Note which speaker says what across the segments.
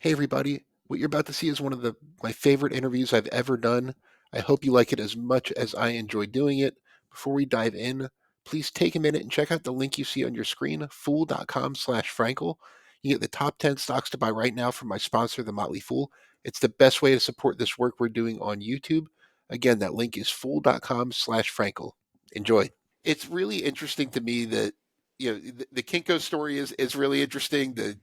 Speaker 1: Hey everybody, what you're about to see is one of my favorite interviews I've ever done. I hope you like it as much as I enjoy doing it. Before we dive in, please take a minute and check out the link you see on your screen, fool.com/Frankel. You get the top 10 stocks to buy right now from my sponsor, The Motley Fool. It's the best way to support this work we're doing on YouTube. Again, that link is fool.com/Frankel. Enjoy. It's really interesting to me that the Kinko story is really interesting.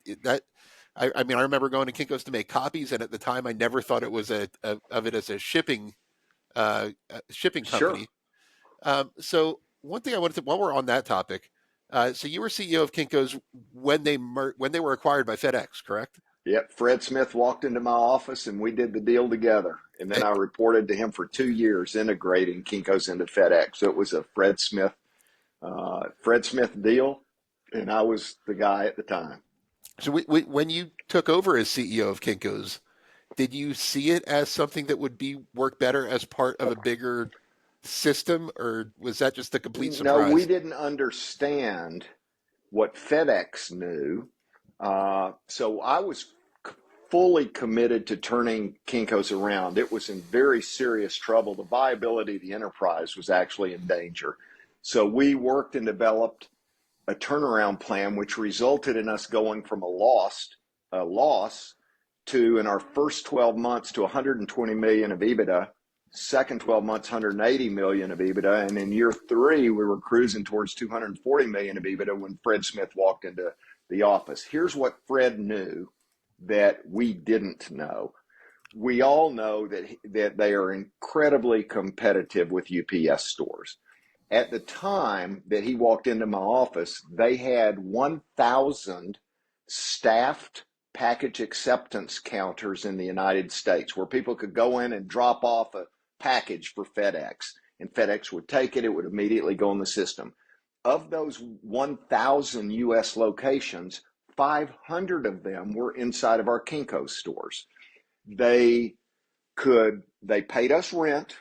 Speaker 1: I mean, I remember going to Kinko's to make copies, and at the time, I never thought it was of it as a shipping
Speaker 2: Sure.
Speaker 1: company. So one thing I wanted to, while we're on that topic, so you were CEO of Kinko's when they were acquired by FedEx, correct?
Speaker 2: Yep. Fred Smith walked into my office and we did the deal together. And then
Speaker 1: Eh,
Speaker 2: I reported to him for 2 years, integrating Kinkos into FedEx. So it was a Fred Smith deal, and I was the guy at the time.
Speaker 1: So when you took over as CEO of Kinko's, did you see it as something that would be work better as part of a bigger system, or was that just a complete
Speaker 2: No, we
Speaker 1: surprise?
Speaker 2: didn't understand what FedEx knew. So I was fully committed to turning Kinkos around. It was in very serious trouble. The viability of the enterprise was actually in danger. So we worked and developed a turnaround plan, which resulted in us going from a loss to, in our first 12 months, to 120 million of EBITDA. Second 12 months, 180 million of EBITDA, and in year three, we were cruising towards 240 million of EBITDA when Fred Smith walked into the office. Here's what Fred knew that we didn't know. We all know that they are incredibly competitive with UPS stores. At the time that he walked into my office, they had 1,000 staffed package acceptance counters in the United States where people could go in and drop off a package for FedEx, and FedEx would take it. It would immediately go in the system. Of those 1,000 US locations, 500 of them were inside of our Kinko stores. They they paid us rent.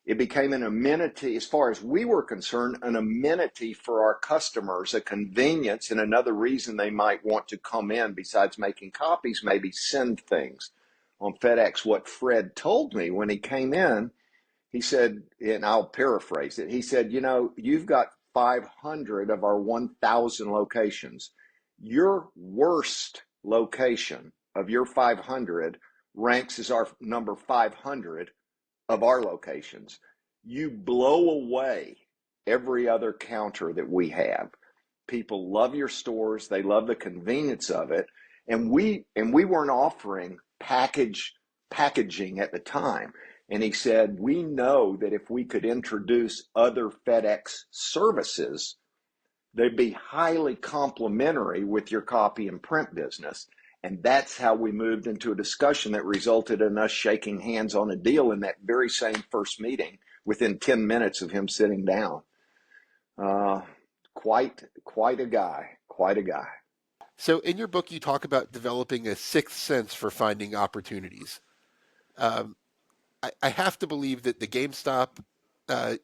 Speaker 2: It became an amenity, as far as we were concerned, an amenity for our customers, a convenience, and another reason they might want to come in besides making copies, maybe send things on FedEx. What Fred told me when he came in, he said, and I'll paraphrase it, he said, you've got 500 of our 1,000 locations. Your worst location of your 500 ranks as our number 500 of our locations. You blow away every other counter that we have. People love your stores. They love the convenience of it. And we weren't offering packaging at the time. And he said, we know that if we could introduce other FedEx services, they'd be highly complementary with your copy and print business. And that's how we moved into a discussion that resulted in us shaking hands on a deal in that very same first meeting within 10 minutes of him sitting down. Uh, quite a guy, quite a guy.
Speaker 1: So in your book, you talk about developing a sixth sense for finding opportunities. Um, I have to believe that the GameStop,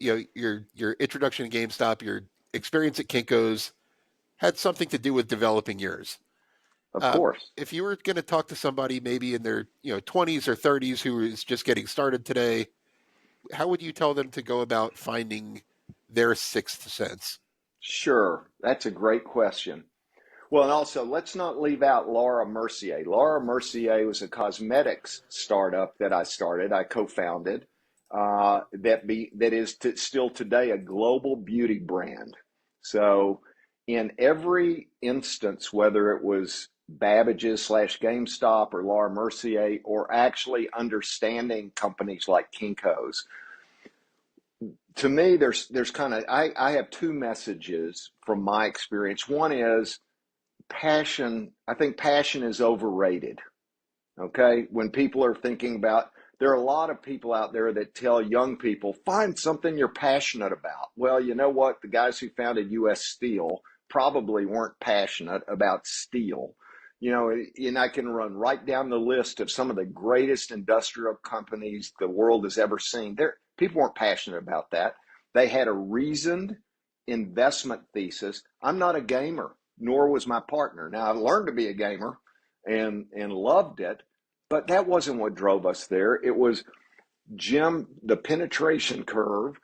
Speaker 1: your introduction to GameStop, your experience at Kinko's had something to do with developing yours.
Speaker 2: Of course.
Speaker 1: If you were going to talk to somebody maybe in their 20s or 30s who is just getting started today, how would you tell them to go about finding their sixth sense?
Speaker 2: Sure. That's a great question. Well, and also, let's not leave out Laura Mercier. Laura Mercier was a cosmetics startup that I started, I co-founded, that is still today a global beauty brand. So, in every instance, whether it was Babbage's slash GameStop or Laura Mercier, or actually understanding companies like Kinko's, to me, there's kind of I have two messages from my experience. One is passion. I think passion is overrated. Okay. When people are thinking about, there are a lot of people out there that tell young people, find something you're passionate about. Well, you know what? The guys who founded US Steel probably weren't passionate about steel. And I can run right down the list of some of the greatest industrial companies the world has ever seen. People weren't passionate about that. They had a reasoned investment thesis. I'm not a gamer, nor was my partner. Now, I learned to be a gamer, and loved it. But that wasn't what drove us there. It was Jim, the penetration curve,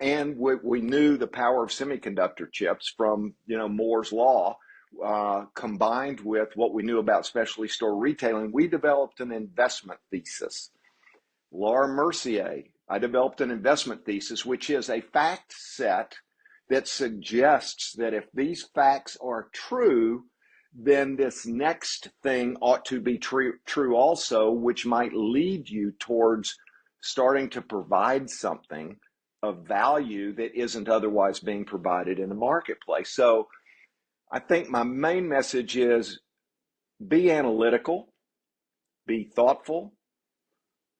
Speaker 2: and we knew the power of semiconductor chips from Moore's law, combined with what we knew about specialty store retailing. We developed an investment thesis. Laura Mercier, I developed an investment thesis, which is a fact set that suggests that if these facts are true, then this next thing ought to be true also, which might lead you towards starting to provide something of value that isn't otherwise being provided in the marketplace. So I think my main message is be analytical, be thoughtful,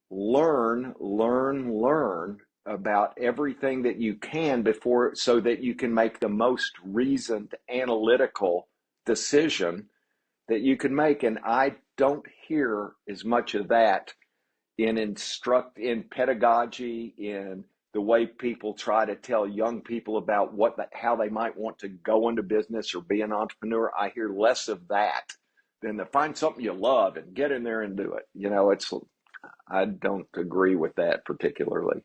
Speaker 2: learn about everything that you can before, so that you can make the most reasoned analytical decision that you can make. And I don't hear as much of that in pedagogy, in the way people try to tell young people about how they might want to go into business or be an entrepreneur. I hear less of that than to find something you love and get in there and do it. I don't agree with that particularly.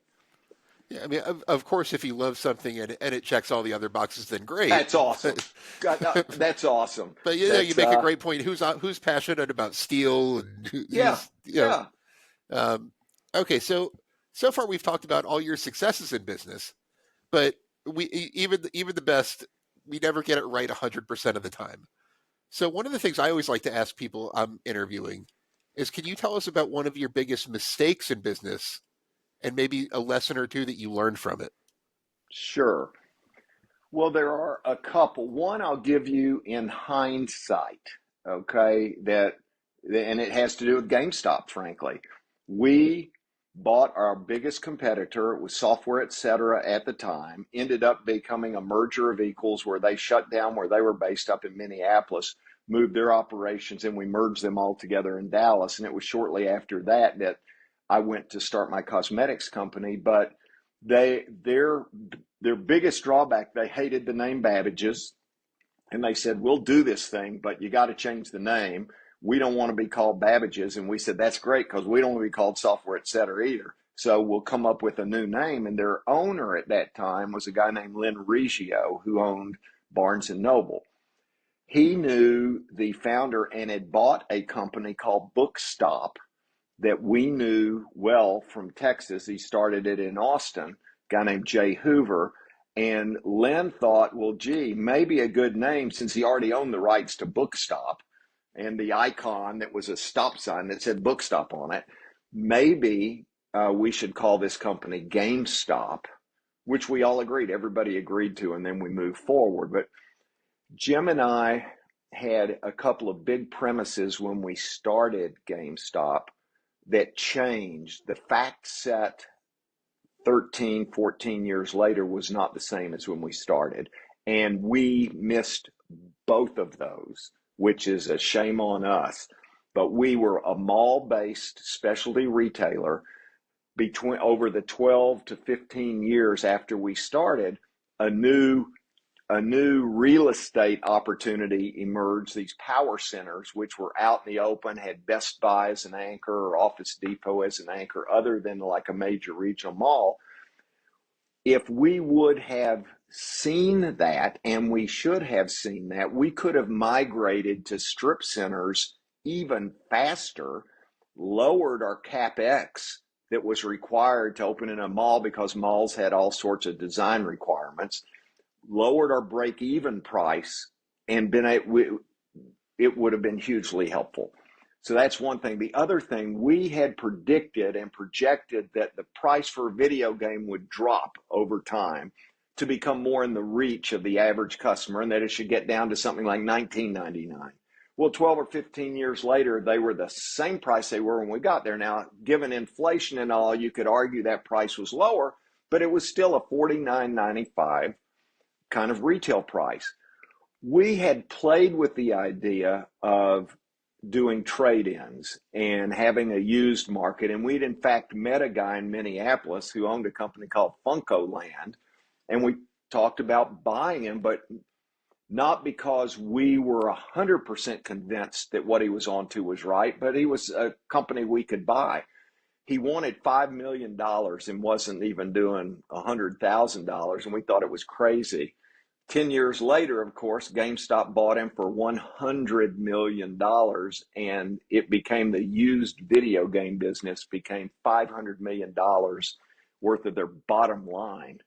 Speaker 1: Yeah, I mean, of course, if you love something and it checks all the other boxes, then great.
Speaker 2: That's awesome.
Speaker 1: But
Speaker 2: God, no, that's awesome.
Speaker 1: but you
Speaker 2: That's
Speaker 1: make a great point. Who's passionate about steel and
Speaker 2: yeah,
Speaker 1: who's
Speaker 2: yeah.
Speaker 1: okay. So far we've talked about all your successes in business, but even the best, we never get it right 100% of the time. So one of the things I always like to ask people I'm interviewing is, can you tell us about one of your biggest mistakes in business and maybe a lesson or two that you learned from it?
Speaker 2: Sure. Well, there are a couple. One I'll give you in hindsight, okay, and it has to do with GameStop, frankly. We bought our biggest competitor. It was Software Etc. at the time, ended up becoming a merger of equals where they shut down where they were based up in Minneapolis, moved their operations, and we merged them all together in Dallas. And it was shortly after that I went to start my cosmetics company. But their biggest drawback, they hated the name Babbage's, and they said, we'll do this thing, but you got to change the name. We don't want to be called Babbage's. And we said, that's great, because we don't want to be called Software Etc. either. So we'll come up with a new name. And their owner at that time was a guy named Lynn Riggio, who owned Barnes and Noble. He knew the founder and had bought a company called Bookstop that we knew well from Texas. He started it in Austin, a guy named Jay Hoover. And Len thought, well, gee, maybe a good name, since he already owned the rights to Bookstop and the icon that was a stop sign that said Bookstop on it. Maybe we should call this company GameStop, which we all agreed, everybody agreed to, and then we moved forward. But Jim and I had a couple of big premises when we started GameStop that changed. The fact set 13, 14 years later was not the same as when we started. And we missed both of those, which is a shame on us. But we were a mall-based specialty retailer. Over the 12 to 15 years after we started, a new real estate opportunity emerged, these power centers, which were out in the open, had Best Buy as an anchor or Office Depot as an anchor, other than like a major regional mall. If we would have seen that, and we should have seen that, we could have migrated to strip centers even faster, lowered our CapEx that was required to open in a mall, because malls had all sorts of design requirements, lowered our break-even price, and it would have been hugely helpful. So that's one thing. The other thing, we had predicted and projected that the price for a video game would drop over time to become more in the reach of the average customer, and that it should get down to something like $19.99. Well, 12 or 15 years later, they were the same price they were when we got there. Now, given inflation and all, you could argue that price was lower, but it was still a $49.95 kind of retail price. We had played with the idea of doing trade-ins and having a used market, and we'd in fact met a guy in Minneapolis who owned a company called Funko Land, and we talked about buying him, but not because we were 100% convinced that what he was onto was right, but he was a company we could buy. He wanted $5 million and wasn't even doing $100,000, and we thought it was crazy. 10 years later, of course, GameStop bought him for $100 million, and it became the used video game business, became $500 million worth of their bottom line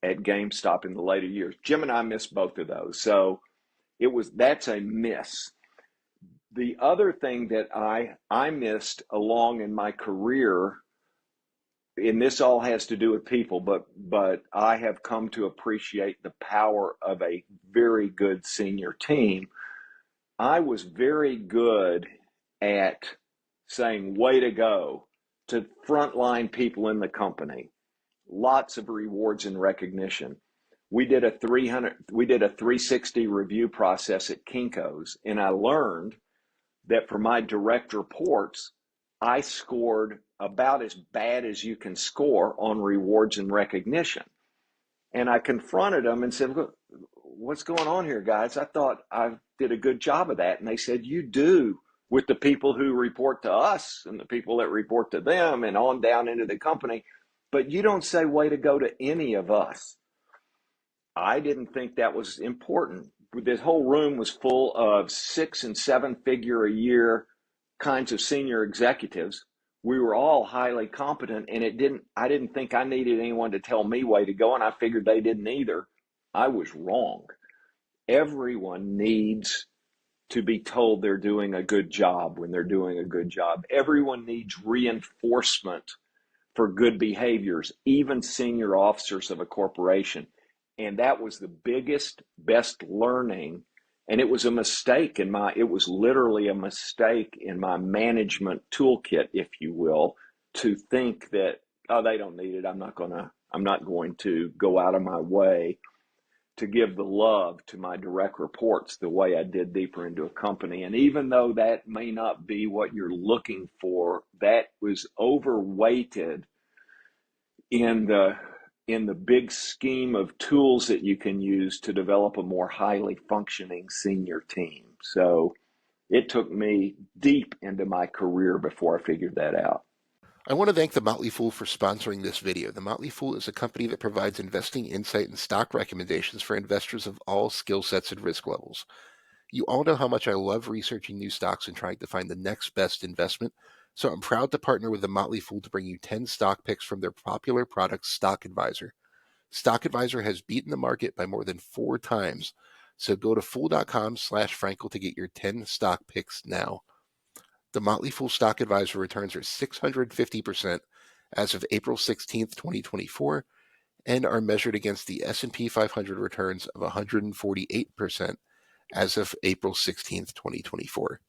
Speaker 2: at GameStop in the later years. Jim and I missed both of those. So that's a miss. The other thing that I missed along in my career, and this all has to do with people, but I have come to appreciate the power of a very good senior team. I was very good at saying way to go to frontline people in the company. Lots of rewards and recognition. We did a 360 review process at Kinkos, and I learned that for my direct reports, I scored about as bad as you can score on rewards and recognition. And I confronted them and said, "Look, what's going on here, guys? I thought I did a good job of that." And they said, "You do, with the people who report to us and the people that report to them and on down into the company, but you don't say way to go to any of us." I didn't think that was important. This whole room was full of 6 and 7 figure a year kinds of senior executives. We were all highly competent, and I didn't think I needed anyone to tell me way to go, and I figured they didn't either. I was wrong. Everyone needs to be told they're doing a good job when they're doing a good job. Everyone needs reinforcement for good behaviors, even senior officers of a corporation. And that was the biggest, best learning. And it was it was literally a mistake in my management toolkit, if you will, to think that, oh, they don't need it. I'm not going to go out of my way to give the love to my direct reports the way I did deeper into a company. And even though that may not be what you're looking for, that was overweighted in the big scheme of tools that you can use to develop a more highly functioning senior team. So it took me deep into my career before I figured that out.
Speaker 1: I want to thank The Motley Fool for sponsoring this video. The Motley Fool is a company that provides investing insight and stock recommendations for investors of all skill sets and risk levels. You all know how much I love researching new stocks and trying to find the next best investment, so I'm proud to partner with The Motley Fool to bring you 10 stock picks from their popular product, Stock Advisor. Stock Advisor has beaten the market by more than 4 times, so go to fool.com/Frankel to get your 10 stock picks now. The Motley Fool Stock Advisor returns are 650% as of April 16th, 2024, and are measured against the S&P 500 returns of 148% as of April 16th, 2024.